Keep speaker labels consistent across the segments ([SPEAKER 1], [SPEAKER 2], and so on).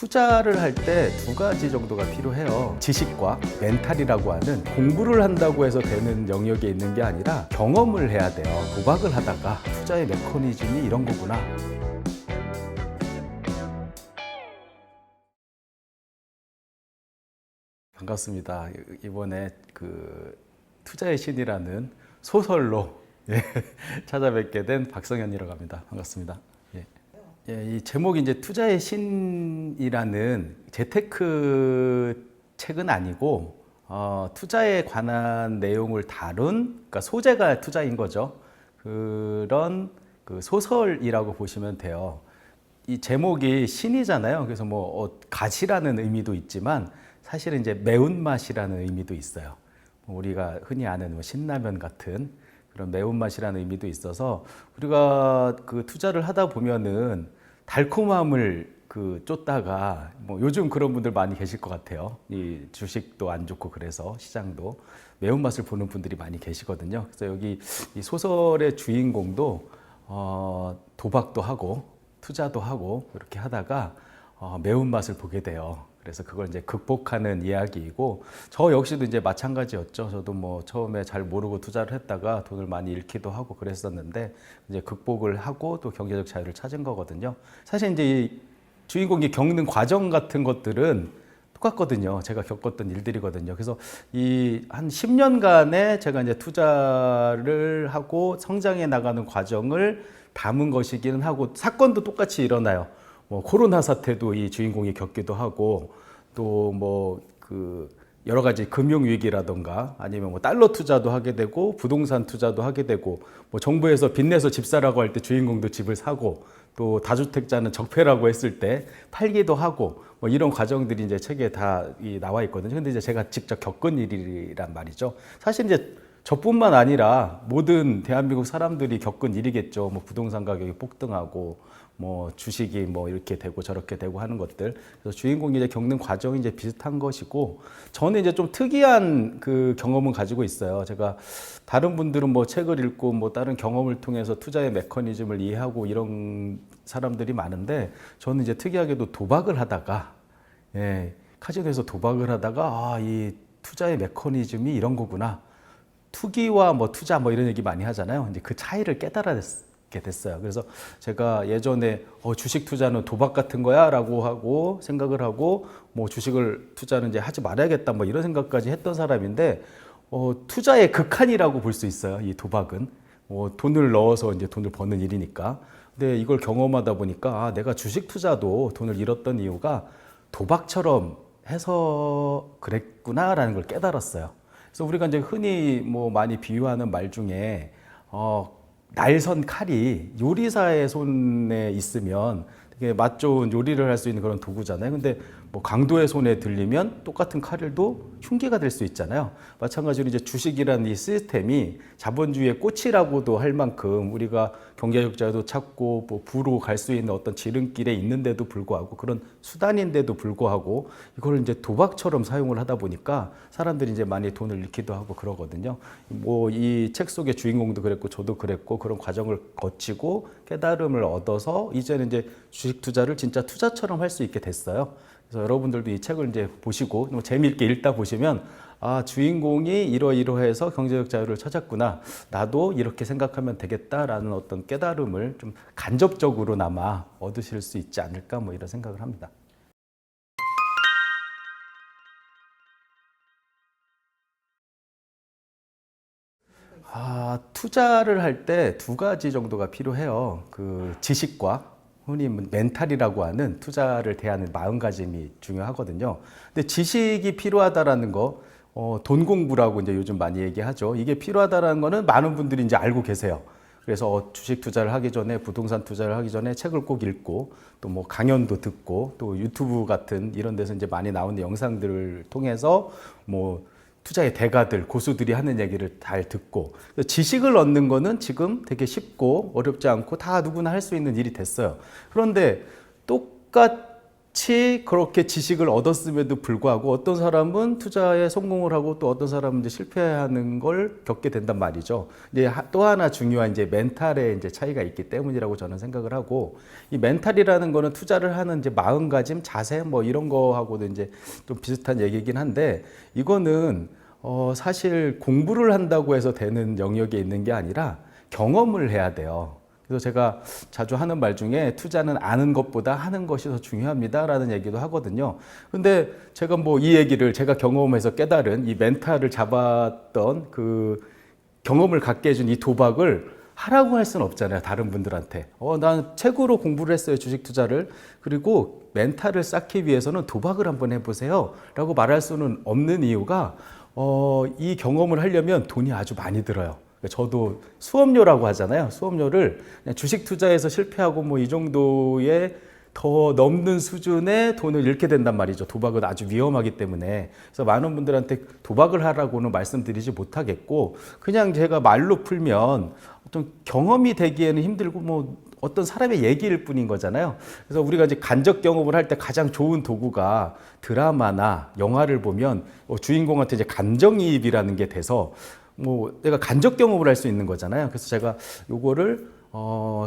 [SPEAKER 1] 투자를 할 때 두 가지 정도가 필요해요. 지식과 멘탈이라고 하는 공부를 한다고 해서 되는 영역에 있는 게 아니라 경험을 해야 돼요. 도박을 하다가 투자의 메커니즘이 이런 거구나. 반갑습니다. 이번에 투자의 신이라는 소설로 찾아뵙게 된 박성현이라고 합니다. 반갑습니다. 이 제목이 이제 투자의 신이라는 재테크 책은 아니고 투자에 관한 내용을 다룬, 그러니까 소재가 투자인 거죠. 그런 소설이라고 보시면 돼요. 이 제목이 신이잖아요. 그래서 가시라는 의미도 있지만 사실은 이제 매운맛이라는 의미도 있어요. 우리가 흔히 아는 신라면 같은 그런 매운맛이라는 의미도 있어서 우리가 투자를 하다 보면은 달콤함을 쫓다가 요즘 그런 분들 많이 계실 것 같아요. 이 주식도 안 좋고 그래서 시장도 매운맛을 보는 분들이 많이 계시거든요. 그래서 여기 이 소설의 주인공도 도박도 하고 투자도 하고 이렇게 하다가 매운맛을 보게 돼요. 그래서 그걸 이제 극복하는 이야기이고, 저 역시도 이제 마찬가지였죠. 저도 처음에 잘 모르고 투자를 했다가 돈을 많이 잃기도 하고 그랬었는데 이제 극복을 하고 또 경제적 자유를 찾은 거거든요. 사실 이제 이 주인공이 겪는 과정 같은 것들은 똑같거든요. 제가 겪었던 일들이거든요. 그래서 이 한 10년간의 제가 이제 투자를 하고 성장해 나가는 과정을 담은 것이기는 하고, 사건도 똑같이 일어나요. 코로나 사태도 이 주인공이 겪기도 하고, 또 여러 가지 금융 위기라던가 아니면 달러 투자도 하게 되고 부동산 투자도 하게 되고, 정부에서 빚내서 집 사라고 할 때 주인공도 집을 사고, 또 다주택자는 적폐라고 했을 때 팔기도 하고, 이런 과정들이 이제 책에 다 나와 있거든요. 근데 이제 제가 직접 겪은 일이란 말이죠. 사실 이제 저뿐만 아니라 모든 대한민국 사람들이 겪은 일이겠죠. 부동산 가격이 폭등하고 주식이 이렇게 되고 저렇게 되고 하는 것들. 그래서 주인공이 이제 겪는 과정이 이제 비슷한 것이고, 저는 이제 좀 특이한 경험을 가지고 있어요. 제가 다른 분들은 책을 읽고 다른 경험을 통해서 투자의 메커니즘을 이해하고 이런 사람들이 많은데, 저는 이제 특이하게도 도박을 하다가, 카지노에서 도박을 하다가 이 투자의 메커니즘이 이런 거구나. 투기와 투자 이런 얘기 많이 하잖아요. 이제 그 차이를 깨달게 됐어요. 그래서 제가 예전에 주식 투자는 도박 같은 거야 라고 하고 생각을 하고, 주식을 투자는 이제 하지 말아야겠다 이런 생각까지 했던 사람인데, 투자의 극한이라고 볼 수 있어요. 이 도박은 돈을 넣어서 이제 돈을 버는 일이니까. 근데 이걸 경험하다 보니까 내가 주식 투자도 돈을 잃었던 이유가 도박처럼 해서 그랬구나라는 걸 깨달았어요. 그래서 우리가 이제 흔히 많이 비유하는 말 중에 날선 칼이 요리사의 손에 있으면 되게 맛 좋은 요리를 할 수 있는 그런 도구잖아요. 근데 강도의 손에 들리면 똑같은 칼도 흉기가 될 수 있잖아요. 마찬가지로 이제 주식이라는 이 시스템이 자본주의의 꽃이라고도 할 만큼 우리가 경제적 자유도 찾고 부로 갈 수 있는 어떤 지름길에 있는데도 불구하고, 그런 수단인데도 불구하고 이걸 이제 도박처럼 사용을 하다 보니까 사람들이 이제 많이 돈을 잃기도 하고 그러거든요. 이 책 속의 주인공도 그랬고 저도 그랬고, 그런 과정을 거치고 깨달음을 얻어서 이제는 이제 주식 투자를 진짜 투자처럼 할 수 있게 됐어요. 그래서 여러분들도 이 책을 이제 보시고 재미있게 읽다 보시면, 주인공이 이러이러해서 경제적 자유를 찾았구나, 나도 이렇게 생각하면 되겠다라는 어떤 깨달음을 좀 간접적으로나마 얻으실 수 있지 않을까 이런 생각을 합니다. 투자를 할 때 두 가지 정도가 필요해요. 지식과 흔히 멘탈이라고 하는 투자를 대하는 마음가짐이 중요하거든요. 근데 지식이 필요하다라는 거, 돈 공부라고 이제 요즘 많이 얘기하죠. 이게 필요하다라는 거는 많은 분들이 이제 알고 계세요. 그래서 주식 투자를 하기 전에, 부동산 투자를 하기 전에 책을 꼭 읽고, 또 강연도 듣고, 또 유튜브 같은 이런 데서 이제 많이 나오는 영상들을 통해서 투자의 대가들, 고수들이 하는 얘기를 잘 듣고, 지식을 얻는 거는 지금 되게 쉽고 어렵지 않고 다 누구나 할 수 있는 일이 됐어요. 그런데 똑같은 그렇게 지식을 얻었음에도 불구하고 어떤 사람은 투자에 성공을 하고 또 어떤 사람은 이제 실패하는 걸 겪게 된단 말이죠. 이제 또 하나 중요한 이제 멘탈의 이제 차이가 있기 때문이라고 저는 생각을 하고, 이 멘탈이라는 거는 투자를 하는 이제 마음가짐, 자세 뭐 이런 거하고도 이제 좀 비슷한 얘기긴 한데, 이거는 사실 공부를 한다고 해서 되는 영역에 있는 게 아니라 경험을 해야 돼요. 그래서 제가 자주 하는 말 중에 투자는 아는 것보다 하는 것이 더 중요합니다라는 얘기도 하거든요. 근데 제가 뭐 이 얘기를 제가 경험해서 깨달은 이 멘탈을 잡았던 그 경험을 갖게 해준 이 도박을 하라고 할 수는 없잖아요. 다른 분들한테. 난 책으로 공부를 했어요. 주식 투자를. 그리고 멘탈을 쌓기 위해서는 도박을 한번 해보세요. 라고 말할 수는 없는 이유가 이 경험을 하려면 돈이 아주 많이 들어요. 저도 수업료라고 하잖아요. 수업료를 그냥 주식 투자에서 실패하고 뭐 이 정도의 더 넘는 수준의 돈을 잃게 된단 말이죠. 도박은 아주 위험하기 때문에. 그래서 많은 분들한테 도박을 하라고는 말씀드리지 못하겠고, 그냥 제가 말로 풀면 어떤 경험이 되기에는 힘들고 뭐 어떤 사람의 얘기일 뿐인 거잖아요. 그래서 우리가 이제 간접 경험을 할 때 가장 좋은 도구가 드라마나 영화를 보면 주인공한테 이제 감정이입이라는 게 돼서 뭐 내가 간접 경험을 할 수 있는 거잖아요. 그래서 제가 요거를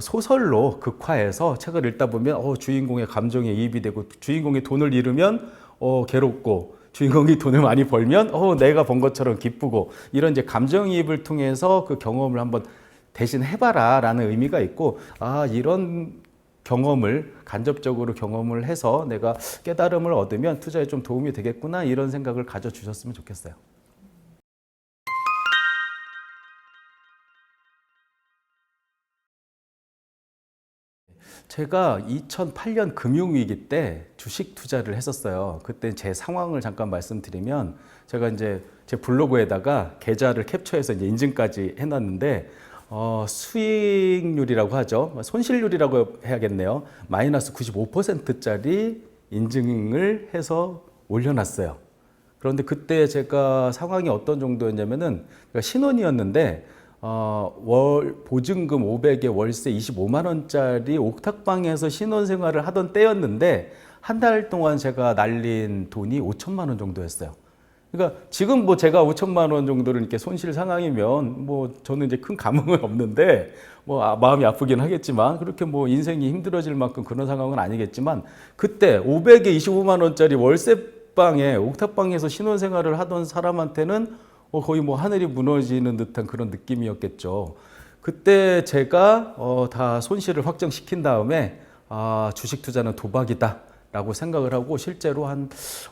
[SPEAKER 1] 소설로 극화해서 책을 읽다 보면 주인공의 감정에 이입이 되고, 주인공이 돈을 잃으면 괴롭고, 주인공이 돈을 많이 벌면 내가 번 것처럼 기쁘고, 이런 이제 감정이입을 통해서 그 경험을 한번 대신 해봐라 라는 의미가 있고, 이런 경험을 간접적으로 경험을 해서 내가 깨달음을 얻으면 투자에 좀 도움이 되겠구나, 이런 생각을 가져주셨으면 좋겠어요. 제가 2008년 금융위기 때 주식 투자를 했었어요. 그때 제 상황을 잠깐 말씀드리면, 제가 이제 제 블로그에다가 계좌를 캡처해서 이제 인증까지 해놨는데, 수익률이라고 하죠. 손실률이라고 해야겠네요. 마이너스 95%짜리 인증을 해서 올려놨어요. 그런데 그때 제가 상황이 어떤 정도였냐면은, 신혼이었는데, 월 보증금 500에 월세 25만 원짜리 옥탑방에서 신혼생활을 하던 때였는데, 한 달 동안 제가 날린 돈이 5천만 원 정도였어요. 그러니까 지금 뭐 제가 5천만 원 정도를 이렇게 손실 상황이면 뭐 저는 이제 큰 감흥은 없는데, 뭐 마음이 아프긴 하겠지만, 그렇게 뭐 인생이 힘들어질 만큼 그런 상황은 아니겠지만, 그때 500에 25만 원짜리 월세방에 옥탑방에서 신혼생활을 하던 사람한테는 거의 뭐 하늘이 무너지는 듯한 그런 느낌이었겠죠. 그때 제가 다 손실을 확정시킨 다음에 주식 투자는 도박이다 라고 생각을 하고, 실제로 한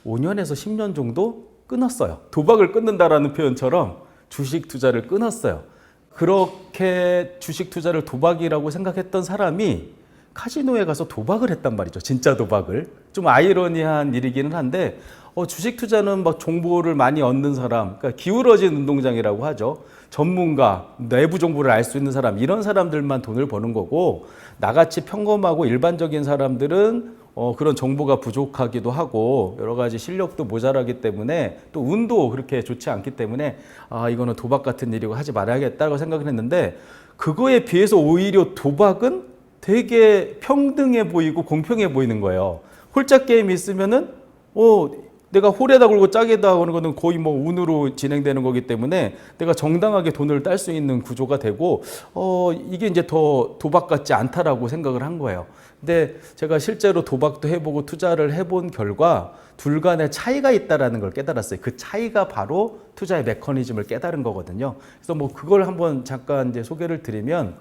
[SPEAKER 1] 5년에서 10년 정도 끊었어요. 도박을 끊는다라는 표현처럼 주식 투자를 끊었어요. 그렇게 주식 투자를 도박이라고 생각했던 사람이 카지노에 가서 도박을 했단 말이죠. 진짜 도박을. 좀 아이러니한 일이기는 한데, 주식 투자는 막 정보를 많이 얻는 사람, 그러니까 기울어진 운동장이라고 하죠. 전문가, 내부 정보를 알 수 있는 사람, 이런 사람들만 돈을 버는 거고, 나같이 평범하고 일반적인 사람들은 그런 정보가 부족하기도 하고, 여러 가지 실력도 모자라기 때문에, 또 운도 그렇게 좋지 않기 때문에, 이거는 도박 같은 일이고 하지 말아야겠다고 생각을 했는데, 그거에 비해서 오히려 도박은 되게 평등해 보이고 공평해 보이는 거예요. 홀짝 게임이 있으면은, 내가 홀에다 걸고 짝에다 거는 거는 거의 뭐 운으로 진행되는 거기 때문에 내가 정당하게 돈을 딸 수 있는 구조가 되고, 이게 이제 더 도박 같지 않다라고 생각을 한 거예요. 근데 제가 실제로 도박도 해보고 투자를 해본 결과 둘 간의 차이가 있다라는 걸 깨달았어요. 그 차이가 바로 투자의 메커니즘을 깨달은 거거든요. 그래서 뭐 그걸 한번 잠깐 이제 소개를 드리면,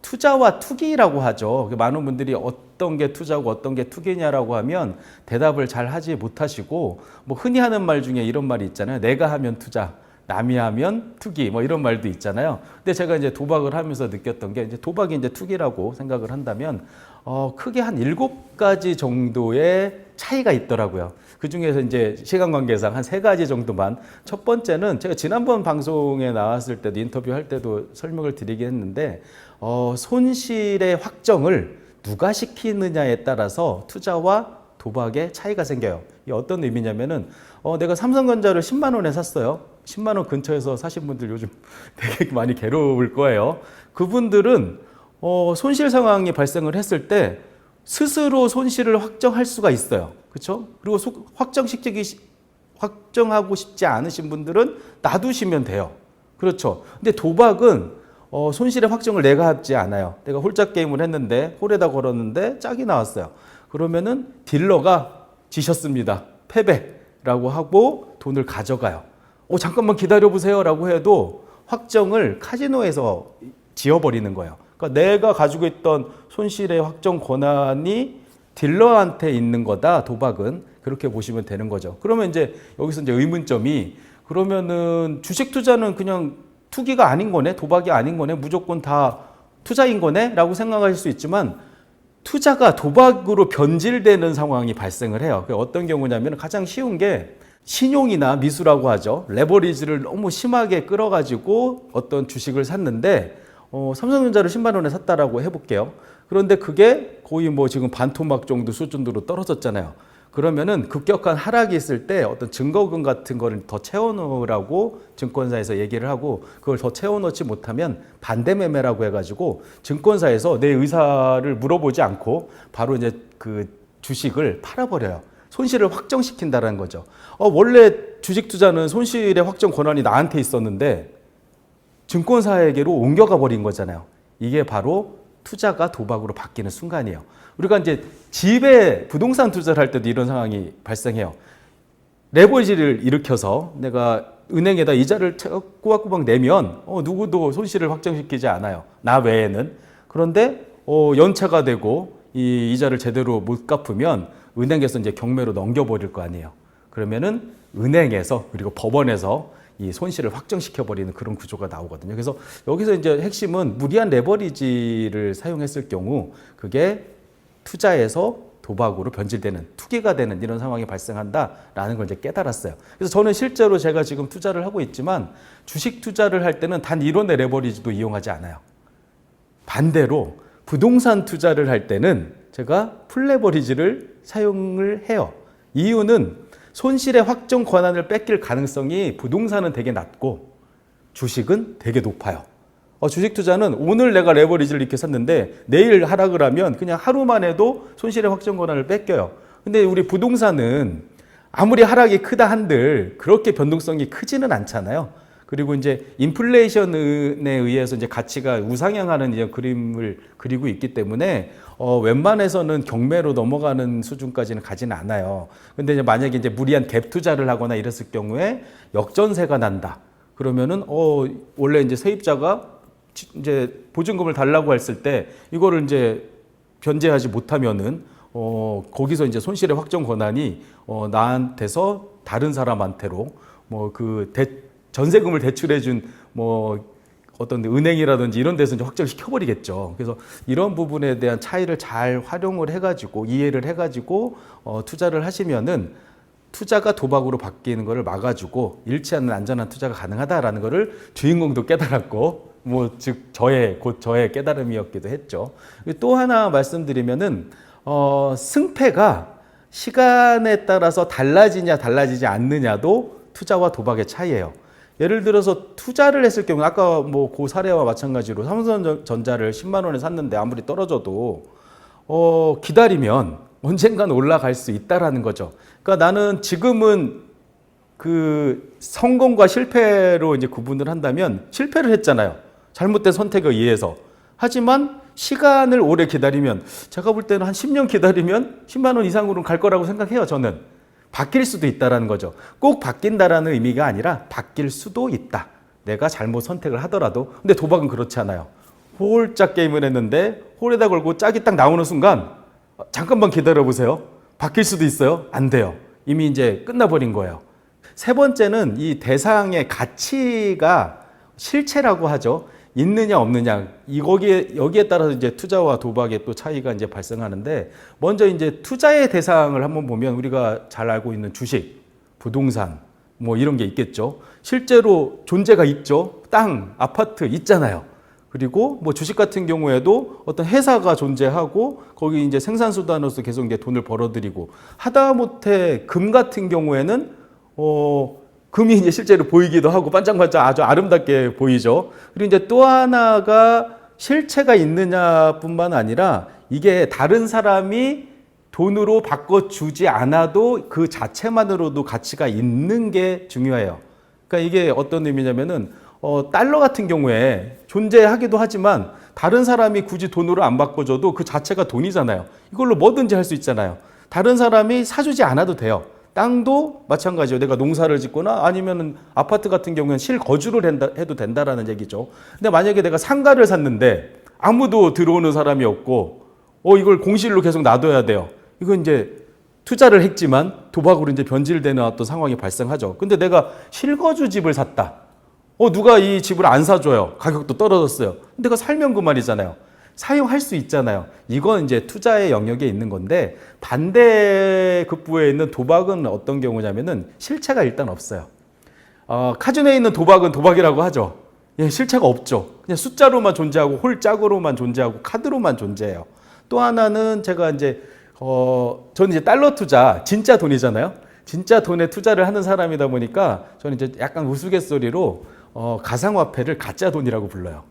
[SPEAKER 1] 투자와 투기라고 하죠. 많은 분들이 어떤 게 투자고 어떤 게 투기냐라고 하면 대답을 잘 하지 못하시고, 뭐 흔히 하는 말 중에 이런 말이 있잖아요. 내가 하면 투자, 남이 하면 투기, 뭐 이런 말도 있잖아요. 근데 제가 이제 도박을 하면서 느꼈던 게, 이제 도박이 이제 투기라고 생각을 한다면, 크게 한 7가지 정도의 차이가 있더라고요. 그 중에서 이제 시간 관계상 한 3가지 정도만. 첫 번째는 제가 지난번 방송에 나왔을 때도, 인터뷰할 때도 설명을 드리긴 했는데, 손실의 확정을 누가 시키느냐에 따라서 투자와 도박의 차이가 생겨요. 이게 어떤 의미냐면은, 내가 삼성전자를 10만 원에 샀어요. 10만 원 근처에서 사신 분들 요즘 되게 많이 괴로울 거예요. 그분들은 손실 상황이 발생을 했을 때 스스로 손실을 확정할 수가 있어요. 그렇죠? 그리고 확정하고 싶지 않으신 분들은 놔두시면 돼요. 그렇죠? 근데 도박은 손실의 확정을 내가 하지 않아요. 내가 홀짝 게임을 했는데 홀에다 걸었는데 짝이 나왔어요. 그러면은 딜러가 지셨습니다. 패배라고 하고 돈을 가져가요. 잠깐만 기다려보세요 라고 해도 확정을 카지노에서 지어버리는 거예요. 그러니까 내가 가지고 있던 손실의 확정 권한이 딜러한테 있는 거다, 도박은. 그렇게 보시면 되는 거죠. 그러면 이제 여기서 이제 의문점이, 그러면은 주식 투자는 그냥 투기가 아닌 거네, 도박이 아닌 거네, 무조건 다 투자인 거네 라고 생각하실 수 있지만, 투자가 도박으로 변질되는 상황이 발생을 해요. 어떤 경우냐면 가장 쉬운 게 신용이나 미수라고 하죠. 레버리지를 너무 심하게 끌어가지고 어떤 주식을 샀는데 삼성전자를 10만 원에 샀다라고 해볼게요. 그런데 그게 거의 뭐 지금 반토막 정도 수준으로 떨어졌잖아요. 그러면은 급격한 하락이 있을 때 어떤 증거금 같은 거를 더 채워놓으라고 증권사에서 얘기를 하고, 그걸 더 채워놓지 못하면 반대 매매라고 해가지고 증권사에서 내 의사를 물어보지 않고 바로 이제 그 주식을 팔아버려요. 손실을 확정시킨다는 거죠. 원래 주식 투자는 손실의 확정 권한이 나한테 있었는데 증권사에게로 옮겨가 버린 거잖아요. 이게 바로 투자가 도박으로 바뀌는 순간이에요. 우리가 이제 집에 부동산 투자를 할 때도 이런 상황이 발생해요. 레버리지를 일으켜서 내가 은행에다 이자를 꼬박꼬박 내면 누구도 손실을 확정시키지 않아요. 나 외에는. 그런데 연체가 되고 이 이자를 제대로 못 갚으면 은행에서 이제 경매로 넘겨버릴 거 아니에요. 그러면은 은행에서 그리고 법원에서 이 손실을 확정시켜버리는 그런 구조가 나오거든요. 그래서 여기서 이제 핵심은 무리한 레버리지를 사용했을 경우 그게 투자에서 도박으로 변질되는, 투기가 되는 이런 상황이 발생한다라는 걸 이제 깨달았어요. 그래서 저는 실제로 제가 지금 투자를 하고 있지만 주식 투자를 할 때는 단 1원의 레버리지도 이용하지 않아요. 반대로 부동산 투자를 할 때는 제가 풀레버리지를 사용을 해요. 이유는 손실의 확정 권한을 뺏길 가능성이 부동산은 되게 낮고 주식은 되게 높아요. 주식 투자는 오늘 내가 레버리지를 이렇게 샀는데 내일 하락을 하면 그냥 하루만 해도 손실의 확정 권한을 뺏겨요. 근데 우리 부동산은 아무리 하락이 크다 한들 그렇게 변동성이 크지는 않잖아요. 그리고 이제 인플레이션에 의해서 이제 가치가 우상향하는 이제 그림을 그리고 있기 때문에 웬만해서는 경매로 넘어가는 수준까지는 가지는 않아요. 근데 이제 만약에 이제 무리한 갭 투자를 하거나 이랬을 경우에 역전세가 난다. 그러면은 원래 이제 세입자가 이제 보증금을 달라고 했을 때 이거를 이제 변제하지 못하면은 거기서 이제 손실의 확정 권한이 나한테서 다른 사람한테로 뭐 그 전세금을 대출해준 뭐 어떤 은행이라든지 이런 데서 이제 확정시켜버리겠죠. 그래서 이런 부분에 대한 차이를 잘 활용을 해가지고 이해를 해가지고 투자를 하시면은 투자가 도박으로 바뀌는 것을 막아주고 잃지 않는 안전한 투자가 가능하다라는 것을 주인공도 깨달았고, 뭐 즉 저의 깨달음이었기도 했죠. 또 하나 말씀드리면은 승패가 시간에 따라서 달라지냐 달라지지 않느냐도 투자와 도박의 차이예요. 예를 들어서 투자를 했을 경우 아까 뭐 그 사례와 마찬가지로 삼성전자를 10만 원에 샀는데 아무리 떨어져도 기다리면 언젠간 올라갈 수 있다라는 거죠. 그러니까 나는 지금은 그 성공과 실패로 이제 구분을 한다면 실패를 했잖아요. 잘못된 선택에 의해서. 하지만 시간을 오래 기다리면, 제가 볼 때는 한 10년 기다리면 10만 원 이상으로 갈 거라고 생각해요, 저는. 바뀔 수도 있다라는 거죠. 꼭 바뀐다라는 의미가 아니라 바뀔 수도 있다. 내가 잘못 선택을 하더라도. 근데 도박은 그렇지 않아요. 홀짝 게임을 했는데 홀에다 걸고 짝이 딱 나오는 순간 잠깐만 기다려보세요. 바뀔 수도 있어요. 안 돼요. 이미 이제 끝나버린 거예요. 세 번째는 이 대상의 가치가 실체라고 하죠. 있느냐 없느냐, 여기에 따라서 이제 투자와 도박의 또 차이가 이제 발생하는데, 먼저 이제 투자의 대상을 한번 보면 우리가 잘 알고 있는 주식, 부동산 뭐 이런 게 있겠죠. 실제로 존재가 있죠. 땅, 아파트 있잖아요. 그리고 뭐 주식 같은 경우에도 어떤 회사가 존재하고 거기 이제 생산수단으로서 계속 이제 돈을 벌어들이고, 하다못해 금 같은 경우에는 금이 이제 실제로 보이기도 하고 반짝반짝 아주 아름답게 보이죠. 그리고 이제 또 하나가 실체가 있느냐뿐만 아니라 이게 다른 사람이 돈으로 바꿔주지 않아도 그 자체만으로도 가치가 있는 게 중요해요. 그러니까 이게 어떤 의미냐면은 달러 같은 경우에 존재하기도 하지만 다른 사람이 굳이 돈으로 안 바꿔줘도 그 자체가 돈이잖아요. 이걸로 뭐든지 할 수 있잖아요. 다른 사람이 사주지 않아도 돼요. 땅도 마찬가지예요. 내가 농사를 짓거나 아니면 아파트 같은 경우는 실거주를 해도 된다라는 얘기죠. 근데 만약에 내가 상가를 샀는데 아무도 들어오는 사람이 없고 이걸 공실로 계속 놔둬야 돼요. 이건 이제 투자를 했지만 도박으로 이제 변질되는 어떤 상황이 발생하죠. 근데 내가 실거주 집을 샀다. 누가 이 집을 안 사줘요. 가격도 떨어졌어요. 내가 살면 그 말이잖아요. 사용할 수 있잖아요. 이건 이제 투자의 영역에 있는 건데 반대 급부에 있는 도박은 어떤 경우냐면은 실체가 일단 없어요. 카지노에 있는 도박은 도박이라고 하죠. 예, 실체가 없죠. 그냥 숫자로만 존재하고 홀짝으로만 존재하고 카드로만 존재해요. 또 하나는 제가 이제 저는 이제 달러 투자, 진짜 돈이잖아요. 진짜 돈에 투자를 하는 사람이다 보니까 저는 이제 약간 우스갯소리로 가상화폐를 가짜 돈이라고 불러요.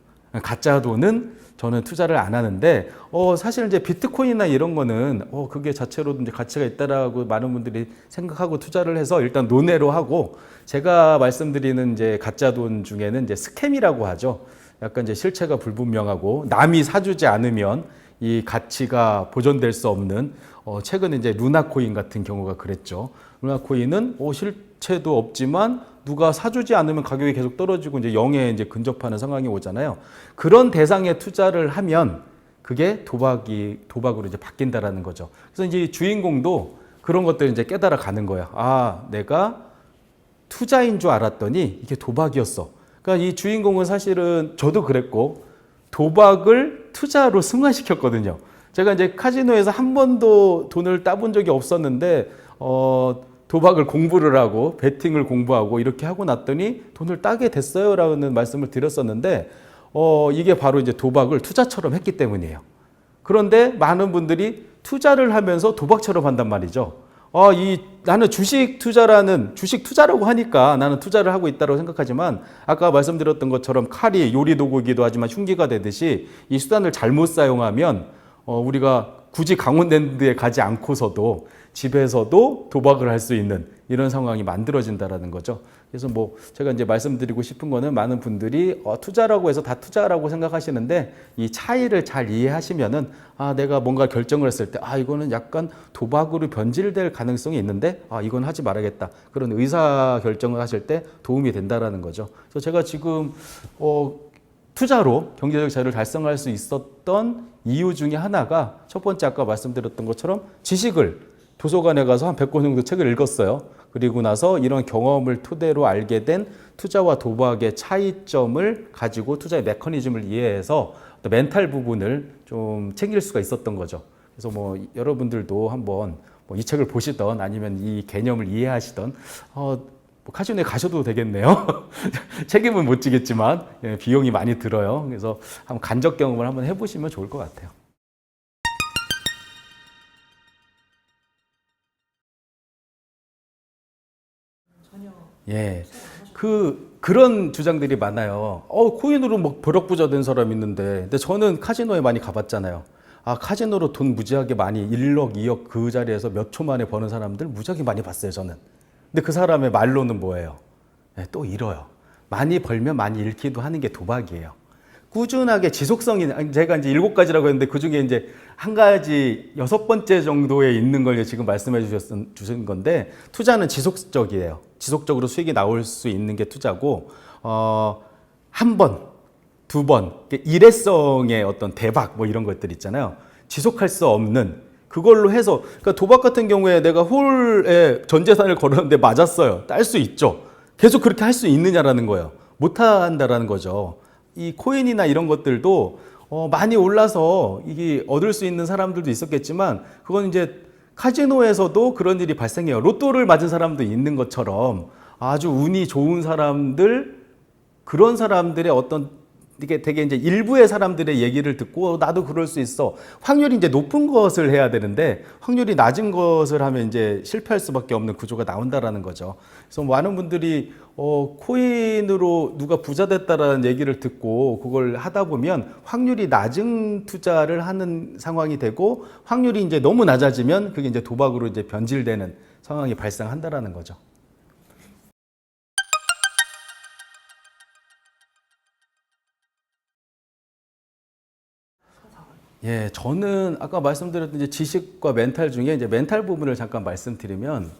[SPEAKER 1] 가짜 돈은 저는 투자를 안 하는데 사실 이제 비트코인이나 이런 거는 그게 자체로도 이제 가치가 있다라고 많은 분들이 생각하고 투자를 해서 일단 논외로 하고 제가 말씀드리는 이제 가짜 돈 중에는 이제 스캠이라고 하죠. 약간 이제 실체가 불분명하고 남이 사주지 않으면 이 가치가 보존될 수 없는 최근에 이제 루나코인 같은 경우가 그랬죠. 루나코인은 실체도 없지만 누가 사주지 않으면 가격이 계속 떨어지고 이제 0에 이제 근접하는 상황이 오잖아요. 그런 대상에 투자를 하면 그게 도박으로 이제 바뀐다라는 거죠. 그래서 이제 주인공도 그런 것들을 이제 깨달아 가는 거야. 내가 투자인 줄 알았더니 이게 도박이었어. 그러니까 이 주인공은 사실은 저도 그랬고 도박을 투자로 승화시켰거든요. 제가 이제 카지노에서 한 번도 돈을 따본 적이 없었는데 도박을 공부를 하고 베팅을 공부하고 이렇게 하고 났더니 돈을 따게 됐어요 라는 말씀을 드렸었는데 이게 바로 이제 도박을 투자처럼 했기 때문이에요. 그런데 많은 분들이 투자를 하면서 도박처럼 한단 말이죠. 나는 주식 투자라고 하니까 나는 투자를 하고 있다고 생각하지만 아까 말씀드렸던 것처럼 칼이 요리 도구이기도 하지만 흉기가 되듯이 이 수단을 잘못 사용하면 우리가 굳이 강원랜드에 가지 않고서도 집에서도 도박을 할 수 있는 이런 상황이 만들어진다라는 거죠. 그래서 제가 이제 말씀드리고 싶은 거는 많은 분들이 투자라고 해서 다 투자라고 생각하시는데 이 차이를 잘 이해하시면은 내가 뭔가 결정을 했을 때 이거는 약간 도박으로 변질될 가능성이 있는데 이건 하지 말아야겠다. 그런 의사 결정을 하실 때 도움이 된다라는 거죠. 그래서 제가 지금 투자로 경제적 자유를 달성할 수 있었던 이유 중에 하나가 첫 번째 아까 말씀드렸던 것처럼 지식을 도서관에 가서 한 100권 정도 책을 읽었어요. 그리고 나서 이런 경험을 토대로 알게 된 투자와 도박의 차이점을 가지고 투자의 메커니즘을 이해해서 멘탈 부분을 좀 챙길 수가 있었던 거죠. 그래서 여러분들도 한번 이 책을 보시던 아니면 이 개념을 이해하시던 카지노에 가셔도 되겠네요. 책임은 못 지겠지만 비용이 많이 들어요. 그래서 한번 간접 경험을 한번 해보시면 좋을 것 같아요. 예, 그런 주장들이 많아요. 코인으로 벼락부자 된 사람 있는데, 근데 저는 카지노에 많이 가봤잖아요. 카지노로 돈 무지하게 많이 1억, 2억 그 자리에서 몇 초 만에 버는 사람들 무지하게 많이 봤어요, 저는. 근데 그 사람의 말로는 뭐예요? 또 잃어요. 많이 벌면 많이 잃기도 하는 게 도박이에요. 꾸준하게 지속성이, 제가 이제 7가지라고 했는데 그 중에 이제 한 가지 6번째 정도에 있는 걸 지금 말씀해 주신 건데 투자는 지속적이에요. 지속적으로 수익이 나올 수 있는 게 투자고, 한 번, 두 번, 일회성의 어떤 대박 이런 것들 있잖아요. 지속할 수 없는 그걸로 해서, 그러니까 도박 같은 경우에 내가 홀에 전 재산을 걸었는데 맞았어요. 딸 수 있죠. 계속 그렇게 할 수 있느냐라는 거예요. 못 한다라는 거죠. 이 코인이나 이런 것들도 많이 올라서 이게 얻을 수 있는 사람들도 있었겠지만 그건 이제 카지노에서도 그런 일이 발생해요. 로또를 맞은 사람도 있는 것처럼 아주 운이 좋은 사람들, 그런 사람들의 어떤 이게 되게 이제 일부의 사람들의 얘기를 듣고 나도 그럴 수 있어. 확률이 이제 높은 것을 해야 되는데 확률이 낮은 것을 하면 이제 실패할 수밖에 없는 구조가 나온다라는 거죠. 그래서 많은 분들이 코인으로 누가 부자 됐다라는 얘기를 듣고 그걸 하다 보면 확률이 낮은 투자를 하는 상황이 되고 확률이 이제 너무 낮아지면 그게 이제 도박으로 이제 변질되는 상황이 발생한다라는 거죠. 예, 저는 아까 말씀드렸던 이제 지식과 멘탈 중에 이제 멘탈 부분을 잠깐 말씀드리면,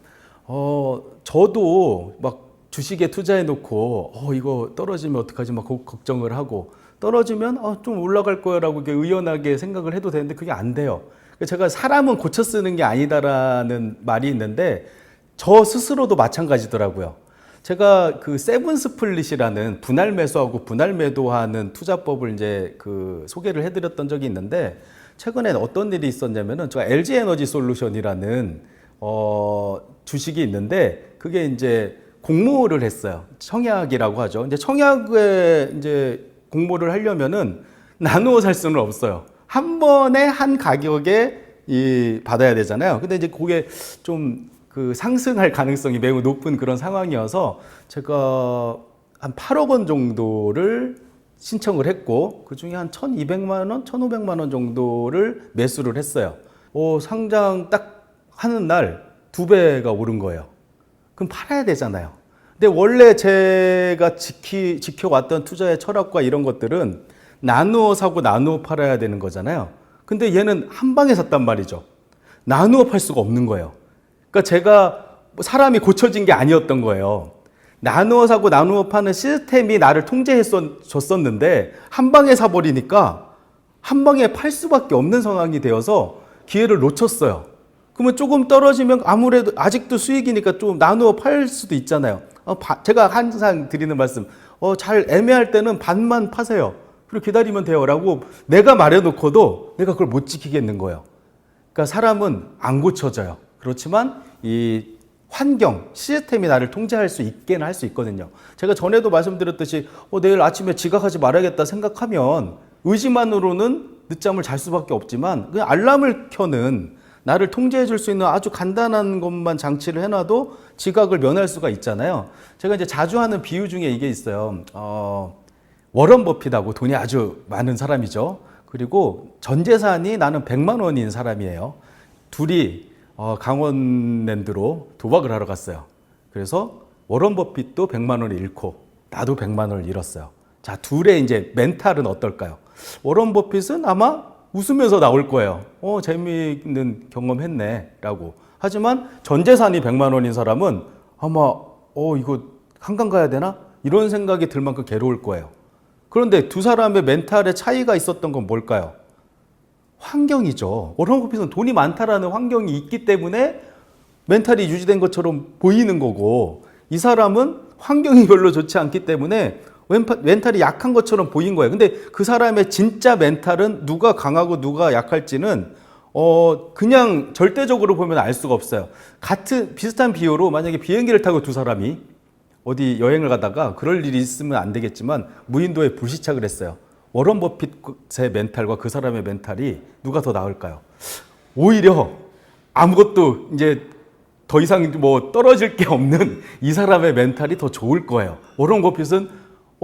[SPEAKER 1] 저도 막 주식에 투자해 놓고, 이거 떨어지면 어떡하지? 막 걱정을 하고, 떨어지면, 좀 올라갈 거라고 이렇게 의연하게 생각을 해도 되는데 그게 안 돼요. 제가 사람은 고쳐 쓰는 게 아니다라는 말이 있는데, 저 스스로도 마찬가지더라고요. 제가 그 세븐 스플릿이라는 분할 매수하고 분할 매도하는 투자법을 이제 그 소개를 해드렸던 적이 있는데 최근에 어떤 일이 있었냐면은 제가 LG 에너지 솔루션이라는 주식이 있는데 그게 이제 공모를 했어요. 청약이라고 하죠. 이제 청약에 이제 공모를 하려면은 나누어 살 수는 없어요. 한 번에 한 가격에 받아야 되잖아요. 근데 이제 그게 좀 그 상승할 가능성이 매우 높은 그런 상황이어서 제가 한 8억 원 정도를 신청을 했고 그 중에 한 1,200만 원, 1,500만 원 정도를 매수를 했어요. 상장 딱 하는 날 2배가 오른 거예요. 그럼 팔아야 되잖아요. 근데 원래 제가 지켜왔던 투자의 철학과 이런 것들은 나누어 사고 나누어 팔아야 되는 거잖아요. 근데 얘는 한 방에 샀단 말이죠. 나누어 팔 수가 없는 거예요. 그러니까 제가 사람이 고쳐진 게 아니었던 거예요. 나누어 사고 나누어 파는 시스템이 나를 통제해줬었는데 한 방에 사버리니까 한 방에 팔 수밖에 없는 상황이 되어서 기회를 놓쳤어요. 그러면 조금 떨어지면 아무래도 아직도 수익이니까 좀 나누어 팔 수도 있잖아요. 제가 항상 드리는 말씀, 잘 애매할 때는 반만 파세요. 그리고 기다리면 돼요. 라고 내가 말해놓고도 내가 그걸 못 지키겠는 거예요. 그러니까 사람은 안 고쳐져요. 그렇지만 이 환경, 시스템이 나를 통제할 수 있게는 할 수 있거든요. 제가 전에도 말씀드렸듯이 내일 아침에 지각하지 말아야겠다 생각하면 의지만으로는 늦잠을 잘 수밖에 없지만 그냥 알람을 켜는 나를 통제해 줄 수 있는 아주 간단한 것만 장치를 해놔도 지각을 면할 수가 있잖아요. 제가 이제 자주 하는 비유 중에 이게 있어요. 워런 버핏하고 돈이 아주 많은 사람이죠. 그리고 전 재산이 나는 100만 원인 사람이에요. 둘이 강원랜드로 도박을 하러 갔어요. 그래서 워런 버핏도 100만 원을 잃고 나도 100만 원을 잃었어요. 자, 둘의 이제 멘탈은 어떨까요? 워런 버핏은 아마 웃으면서 나올 거예요. 재미있는 경험했네 라고. 하지만 전 재산이 100만 원인 사람은 아마 이거 한강 가야 되나? 이런 생각이 들 만큼 괴로울 거예요. 그런데 두 사람의 멘탈의 차이가 있었던 건 뭘까요? 환경이죠. 워런 버핏은 돈이 많다라는 환경이 있기 때문에 멘탈이 유지된 것처럼 보이는 거고 이 사람은 환경이 별로 좋지 않기 때문에 멘탈이 약한 것처럼 보인 거예요. 근데 그 사람의 진짜 멘탈은 누가 강하고 누가 약할지는 그냥 절대적으로 보면 알 수가 없어요. 비슷한 비유로 만약에 비행기를 타고 두 사람이 어디 여행을 가다가 그럴 일이 있으면 안 되겠지만 무인도에 불시착을 했어요. 워런 버핏의 멘탈과 그 사람의 멘탈이 누가 더 나을까요? 오히려 아무것도 이제 더 이상 뭐 떨어질 게 없는 이 사람의 멘탈이 더 좋을 거예요. 워런 버핏은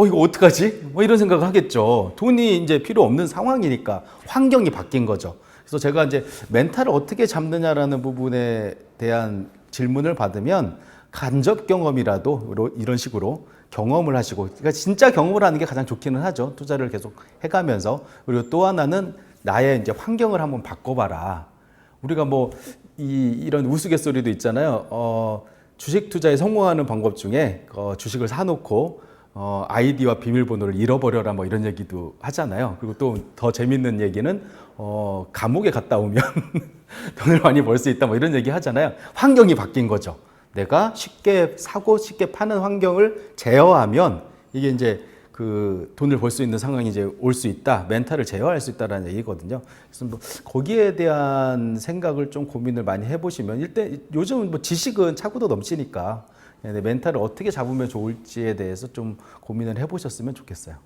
[SPEAKER 1] 이거 어떡하지? 뭐 이런 생각을 하겠죠. 돈이 이제 필요 없는 상황이니까 환경이 바뀐 거죠. 그래서 제가 이제 멘탈을 어떻게 잡느냐라는 부분에 대한 질문을 받으면 간접 경험이라도 이런 식으로 경험을 하시고, 그러니까 진짜 경험을 하는 게 가장 좋기는 하죠. 투자를 계속 해가면서. 그리고 또 하나는 나의 이제 환경을 한번 바꿔봐라. 우리가 뭐 이런 우스갯소리도 있잖아요. 주식 투자에 성공하는 방법 중에 주식을 사놓고 아이디와 비밀번호를 잃어버려라 뭐 이런 얘기도 하잖아요. 그리고 또 더 재밌는 얘기는 감옥에 갔다 오면 돈을 많이 벌 수 있다 뭐 이런 얘기 하잖아요. 환경이 바뀐 거죠. 내가 쉽게 사고 쉽게 파는 환경을 제어하면 이게 이제 그 돈을 벌 수 있는 상황이 이제 올 수 있다. 멘탈을 제어할 수 있다라는 얘기거든요. 그래서 뭐 거기에 대한 생각을 좀 고민을 많이 해보시면 일단 요즘 뭐 지식은 차고도 넘치니까 멘탈을 어떻게 잡으면 좋을지에 대해서 좀 고민을 해보셨으면 좋겠어요.